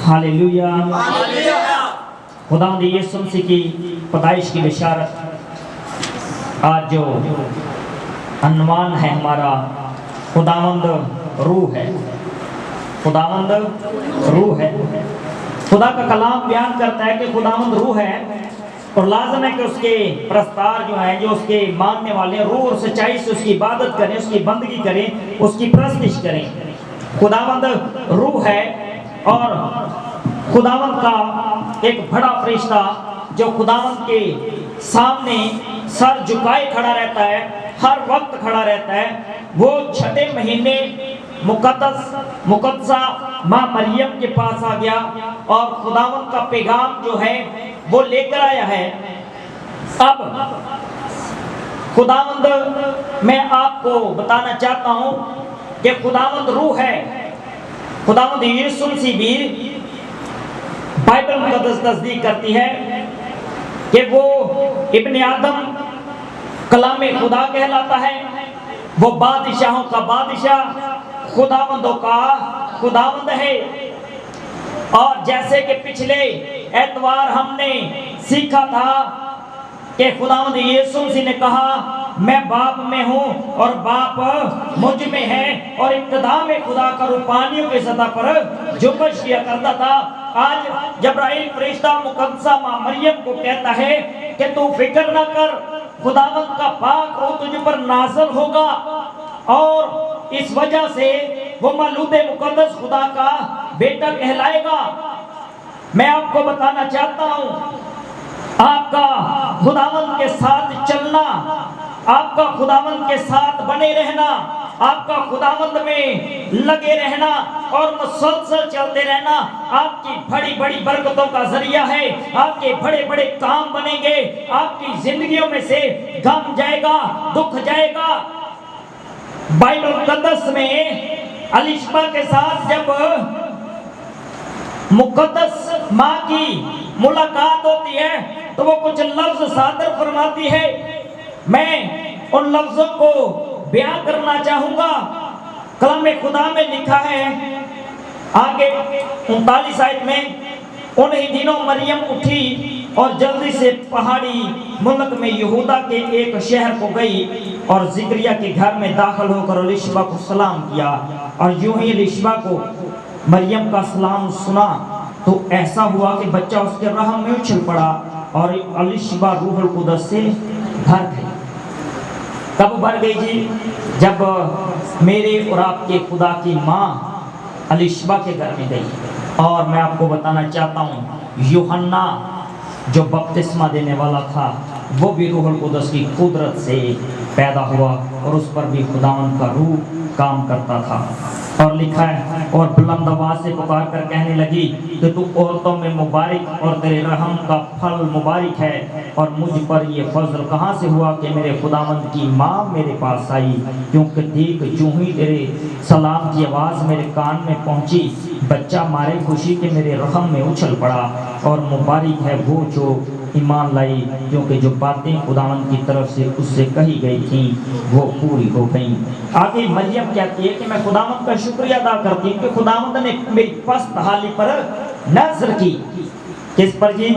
Hallelujah. खुदावंद यीशु मसीह की पैदाइश की बशारत। आज जो अन्वान है हमारा, खुदावंद रूह है। खुदावंद रूह है। खुदा का कलाम बयान करता है कि खुदावंद रूह है और लाजम है कि उसके प्रस्तार जो हैं, जो उसके मानने वाले रूह और सच्चाई से उसकी इबादत करें, उसकी बंदगी करें, उसकी प्रस्तिश करें। खुदावंद रूह है और खुदावंद का एक बड़ा फरिश्ता जो खुदावंद के सामने सर झुकाए खड़ा रहता है, हर वक्त खड़ा रहता है, वो छठे महीने मुकद्दसा माँ मरियम के पास आ गया और खुदावंद का पैगाम जो है वो लेकर आया है। अब खुदावंद मैं आपको बताना चाहता हूँ कि खुदावंद रूह है। खुदावंद यीशु मसीह भी बाइबल मुकद्दस तस्दीक करती है कि वो इब्ने आदम कलाम खुदा कहलाता है, वो बादशाहों का बादशाह, खुदावंदों का खुदावंद है। और जैसे कि पिछले एतवार हमने सीखा था कि खुदावंद यीशु मसीह ने कहा मैं बाप में हूँ और बाप मुझ में है, और इब्तिदा में खुदा का रूपानियों की सतह पर जुम्मश किया करता था। आज जब्राइल फरिश्ता मुकद्दसा माँ मरियम को कहता है कि तू फिक्र न कर, खुदावंद का पाक रूह तुझ पर नाज़िल होगा और इस वजह से वो मौलूद मुकद्दस खुदा का बेटा कहलाएगा। मैं आपको बताना चाहता हूँ, आपका खुदावंद के साथ चलना, आपका खुदावंद के साथ बने रहना, आपका खुदावंद में लगे रहना और मुसलसल चलते रहना आपकी बड़ी बड़ी बरकतों का जरिया है। आपके बड़े बड़े काम बनेंगे, आपकी जिंदगियों में से गम जाएगा, दुख जाएगा। बाइबल मुकद्दस में अलिशबा के साथ जब मुकद्दस माँ की मुलाकात होती है तो वो कुछ लफ्ज सादर फरमाती है। मैं उन लफ्जों को बयान करना चाहूंगा। कलाम खुदा में लिखा है आगे 39 आयत में, उन्हीं दिनों मरियम उठी और जल्दी से पहाड़ी मुल्क में यहूदा के एक शहर को गई और जिक्रिया के घर में दाखिल होकर अलिशबा को सलाम किया। और यूं ही अलिशबा को मरियम का सलाम सुना तो ऐसा हुआ कि बच्चा उसके रहम में उछल पड़ा और अलिशबा रूहुल कुद्दस से भर गई। कब भर गई जी? जब मेरे और आपके खुदा की माँ अलिशबा के घर में गई। और मैं आपको बताना चाहता हूँ, यूहन्ना जो बपतिस्मा देने वाला था वो भी रूहुल कुद्दस की कुदरत से पैदा हुआ और उस पर भी खुदावंद का रूह काम करता था। और लिखा है, और बुलंद आवाज से पुकार कर कहने लगी कि तू औरतों में मुबारक और तेरे रहम का फल मुबारक है, और मुझ पर ये फजल कहाँ से हुआ कि मेरे खुदावंद की माँ मेरे पास आई, क्योंकि देख यूं ही तेरे सलाम की आवाज़ मेरे कान में पहुँची, बच्चा मारे खुशी के मेरे रहम में उछल पड़ा, और मुबारक है वो जो ईमान लाई, क्योंकि जो बातें खुदावंद की तरफ से उससे कही गई थी वो पूरी हो गई। आगे मरियम कहती है कि मैं खुदावंद का शुक्रिया अदा करती हूँ कि खुदावंद ने मेरी पस्त हाली पर नजर की। किस पर जी?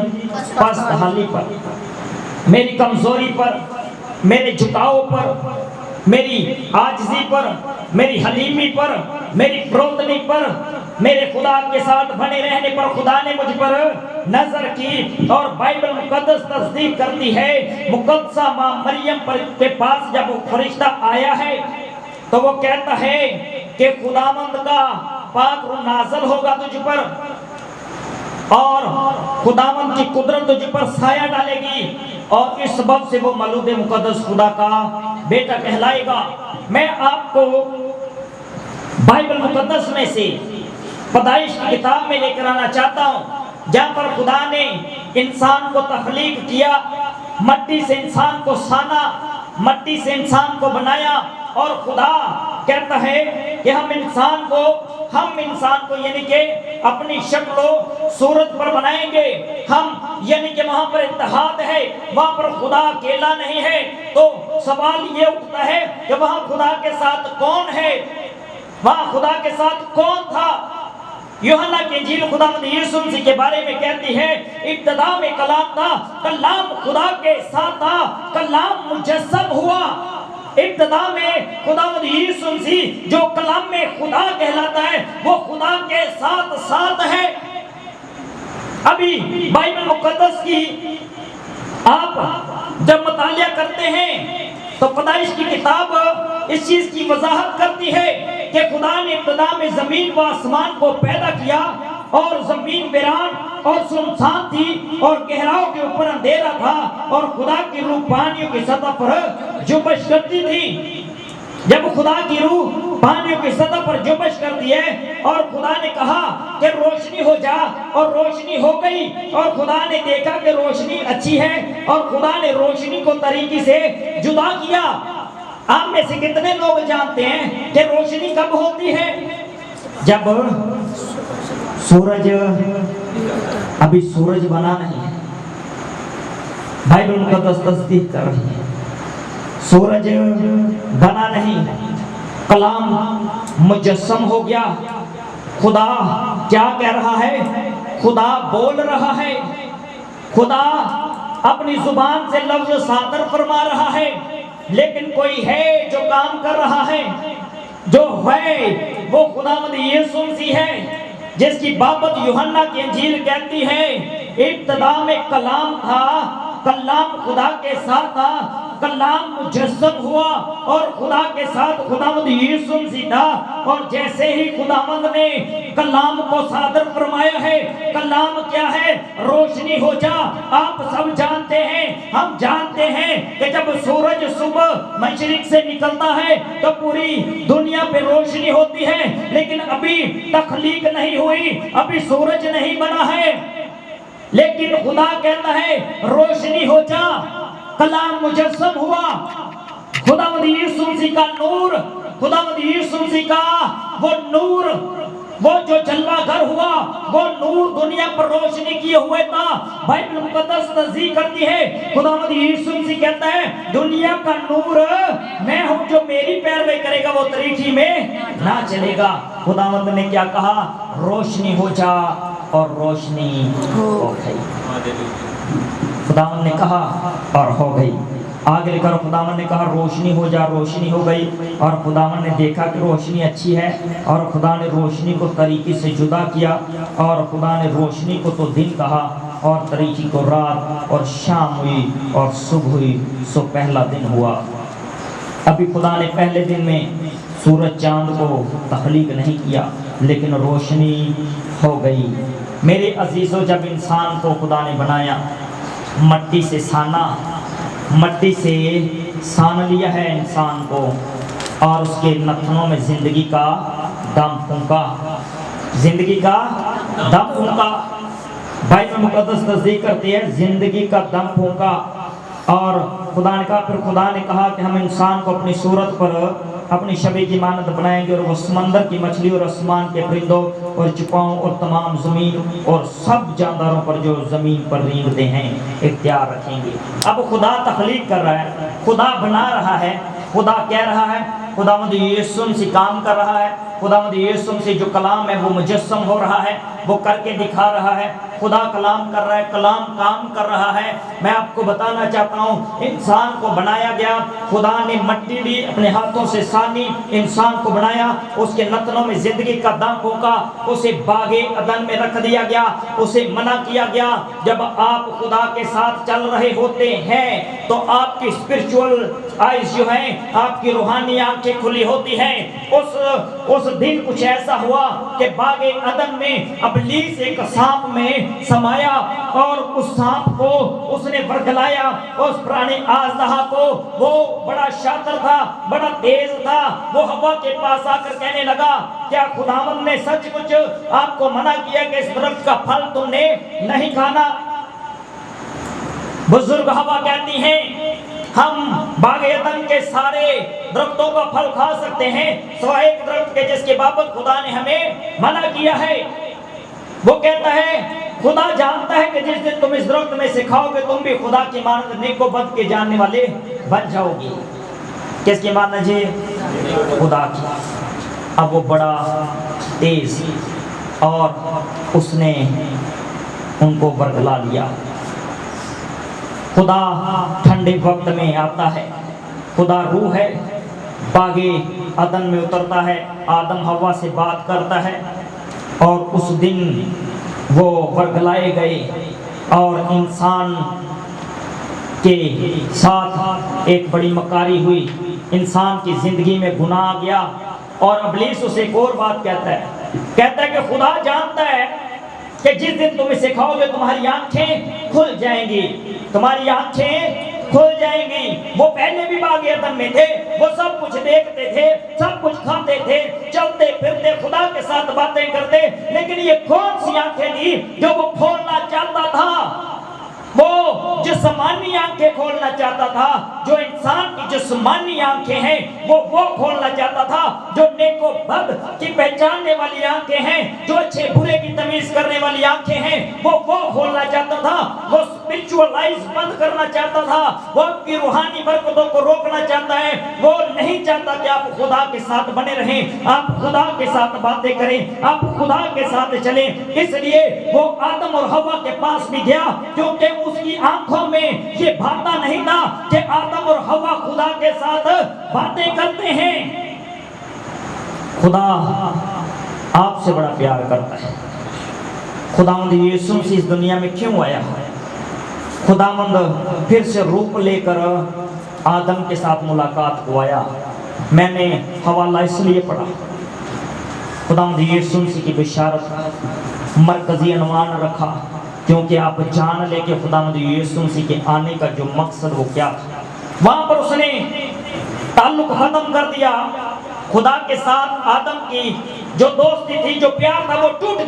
पस्त हाली पर, मेरी कमजोरी पर, मेरे झुकाव पर, मेरी आजिज़ी पर, मेरी हलीमी पर, मेरी प्रोतनी पर, मेरे खुदा के साथ बने रहने पर खुदा ने मुझ पर नजर की। और बाइबल मुकद्दस तस्दीक करती है, मुकद्दसा माँ मरियम पर के पास जब वो फरिश्ता आया है तो वो कहता है कि खुदावंद का पाक रूह नाज़िल होगा तुझ पर और खुदावंद की कुदरत तुझ पर साया डालेगी, और इस सबब से वो मौलूद मुकद्दस खुदा का बेटा कहलाएगा। मैं आपको बाइबल मुकद्दस में से पैदाइश की किताब में लेकर आना चाहता हूँ, जहाँ पर खुदा ने इंसान को तख्लीक किया, मट्टी से इंसान को साना, मट्टी से इंसान को बनाया, और खुदा कहता है कि हम इंसान को यानी कि अपनी शक्ल सूरत पर बनाएंगे। हम यानी कि वहां पर इत्तेहाद है, वहां पर खुदा अकेला नहीं है। तो सवाल ये उठता है कि वहां खुदा के साथ कौन है, वहां खुदा के साथ कौन था? यूहन्ना की इंजील खुदावंद यीशु मसीह के बारे में कहती है, इब्तिदा में कलाम था, कलाम खुदा के साथ था, कलाम मुजस्सम हुआ। इब्तिदा में खुदावंद यीशु मसीह जो कलाम में खुदा कहलाता है, वो खुदा के साथ साथ है। अभी बाइबल मुकद्दस की आप जब मुतालिया करते हैं तो पैदाइश की किताब इस चीज की वजाहत करती है कि खुदा ने इब्तिदा में जमीन व आसमान को पैदा किया और जमीन वीरान और सुनसान थी और गहराओं के ऊपर अंधेरा था और खुदा की रूह पानियों की सतह पर जुबश करती थी। जब खुदा की रूह पानियों की सतह पर जुबश करती है और खुदा ने कहा कि रोशनी हो जा, और रोशनी हो गई, और खुदा ने देखा कि रोशनी अच्छी है और खुदा ने रोशनी को तरीके से जुदा किया। आप में से कितने लोग जानते हैं कि रोशनी कब होती है? जब सूरज, अभी सूरज बना नहीं है, बाइबल मुकद्दस तस्दीक कर रही है, सूरज बना नहीं, कलाम मुजस्सम हो गया। खुदा क्या कह रहा है? खुदा बोल रहा है, खुदा अपनी जुबान से लफ्ज सादर फरमा रहा है, लेकिन कोई है जो काम कर रहा है। जो है वो खुदावंद यीशु मसीह है, जिसकी बाबत यूहन्ना की इंजील कहती है, इब्तिदा में कलाम था, कलाम खुदा के साथ था, कलाम मुजस्सम हुआ और खुदा के साथ खुदावंद यीशु मसीह था। और जैसे ही खुदावंद ने कलाम को सादर फरमाया है, कलाम क्या है? रोशनी हो जा। आप सब जानते हैं, हम जानते हैं कि जब सूरज सुबह मशरिक से निकलता है तो पूरी दुनिया पे रोशनी होती है, लेकिन अभी तख्लीक नहीं हुई, अभी सूरज नहीं बना है, लेकिन खुदा कहता है रोशनी हो जा। कलाम मुजस्सम हुआ, खुदावंद यीशु मसीह का नूर, खुदावंद यीशु मसीह का वो नूर, वो जो जलवा घर हुआ, वो नूर दुनिया पर रोशनी किए हुए था। बाइबल मुकद्दस तस्दीक करती है, खुदावंद यीशु मसीह कहता है दुनिया का नूर मैं हूं, जो मेरी पैरवी करेगा वो तरीठी में ना चलेगा। खुदावंद ने क्या कहा? रोशनी हो जा, और रोशनी हो गई। खुदावंद ने कहा और हो गई। आगे लिखा, खुदावंद ने कहा रोशनी हो जा, रोशनी हो गई। और खुदावंद ने देखा कि रोशनी अच्छी है, और खुदा ने रोशनी को तरीके से जुदा किया, और खुदा ने रोशनी को तो दिन कहा और तरीके को रात, और शाम हुई और सुबह हुई, सो पहला दिन हुआ। अभी खुदा ने पहले दिन में सूरज चांद को तख्लीक नहीं किया, लेकिन रोशनी हो गई। मेरे अजीजों, जब इंसान को खुदा ने बनाया, मट्टी से सान लिया है इंसान को, और उसके नथनों में जिंदगी का दम फूंका, जिंदगी का दम फूंका। बाइबल मुकद्दस तस्दीक करती है, जिंदगी का दम फूंका। और खुदा ने कहा, फिर खुदा ने कहा कि हम इंसान को अपनी सूरत पर अपनी शबीह की मानत बनाएंगे, और वो समंदर की मछली और आसमान के परिंदों और चिपाओं और तमाम ज़मीन और सब जानदारों पर जो ज़मीन पर रेंगते हैं इख्तियार रखेंगे। अब खुदा तख्लीक कर रहा है, खुदा बना रहा है, खुदा कह रहा है, खुदावंद यीशु मसीह काम कर रहा है, खुदावंद यीशु मसीह जो कलाम है वो मुजस्सम हो रहा है, वो करके दिखा रहा है। खुदा कलाम कर रहा है, कलाम काम कर रहा है। मैं आपको बताना चाहता हूँ, इंसान को बनाया गया, खुदा ने मट्टी ली, अपने हाथों से सानी, इंसान को बनाया, उसके नथनों में जिंदगी का दम फूंका, उसे बागे अदन में रख दिया गया, उसे मना किया गया। जब आप खुदा के साथ चल रहे होते हैं तो आपकी स्पिरिचुअल आइज जो है, आपकी रूहानी आंखें खुली होती हैं। उस दिन कुछ ऐसा हुआ कि बागे अदन में इब्लीस एक सांप में समाया, और उस सांप को उसने बरगलाया, उस पुराने आजदहा को। वो बड़ा शातिर था, बड़ा तेज था। वो हवा के पास आकर कहने लगा, क्या खुदावंद ने सचमुच आपको मना किया कि इस दरख्त का फल तुमने नहीं खाना? बुजुर्ग हवा कहती हैं, हम बागे अदन के सारे दरख्तों का फल खा सकते हैं, सिवाय एक दरख्त के जिसके बाबत खुदा ने हमें मना किया है। वो कहता है, खुदा जानता है कि जिस दिन तुम इस दरख्त में से खाओगे तुम भी खुदा की मानद नेक व बद के जानने वाले बन जाओगे। किसकी मानद जी? खुदा की। अब वो बड़ा तेज اور اس نے ان کو برگلا لیا۔ خدا ٹھنڈے وقت میں آتا ہے، خدا روح ہے، باغ عدن میں اترتا ہے، آدم حوا سے بات کرتا ہے، اور اس دن وہ برگلائے گئے اور انسان کے ساتھ ایک بڑی مکاری ہوئی، انسان کی زندگی میں گناہ آ گیا۔ اور ابلیس اسے ایک اور بات کہتا ہے کہ خدا جانتا ہے کہ جس دن تم اسے کھاؤ گے تمہاری آنکھیں کھل جائیں گی، تمہاری آنکھیں کھل جائیں گی۔ وہ پہلے بھی باغ عدن میں تھے، وہ سب کچھ دیکھتے تھے، سب کچھ کھاتے تھے، چلتے پھرتے، خدا کے ساتھ باتیں کرتے، لیکن یہ کون سی آنکھیں تھی جو وہ کھولنا چاہتا تھا؟ وہ جسمانی آنکھیں کھولنا چاہتا تھا، جو انسان کی جسمانی آنکھیں ہیں وہ کھولنا چاہتا تھا، جو نیک و بد کی پہچاننے والی آنکھیں ہیں، جو اچھے برے کی تمیز کرنے والی آنکھیں ہیں، وہ کھولنا چاہتا تھا۔ وہ اسپرچوئلائز بند کرنا چاہتا تھا، وہ آپ کی روحانی برکتوں کو روکنا چاہتا ہے۔ وہ نہیں چاہتا کہ آپ خدا کے ساتھ بنے رہیں، آپ خدا کے ساتھ باتیں کریں، آپ خدا کے ساتھ چلیں۔ اس لیے وہ آدم اور حوا کے پاس بھی گیا، کیونکہ اس کی آنکھوں میں یہ بھاتا نہیں تھا کہ آدم اور حوا خدا کے ساتھ باتیں کرتے ہیں۔ خدا آپ سے بڑا پیار کرتا ہے۔ خداوند یسوع مسیح اس دنیا میں کیوں آیا ہے؟ خداوند پھر سے روپ لے کر آدم کے ساتھ ملاقات کو آیا۔ میں نے حوالہ اس لیے پڑھا، خداوند یسوع مسیح کی بشارت مرکزی عنوان رکھا، کیونکہ آپ جان لے کہ خداوند یسوع مسیح کے آنے کا جو مقصد وہ کیا تھا۔ وہاں پر اس نے تعلق ختم کر دیا، خدا کے ساتھ آدم کی جو دوستی تھی، جو پیار تھا، وہ ٹوٹ گیا۔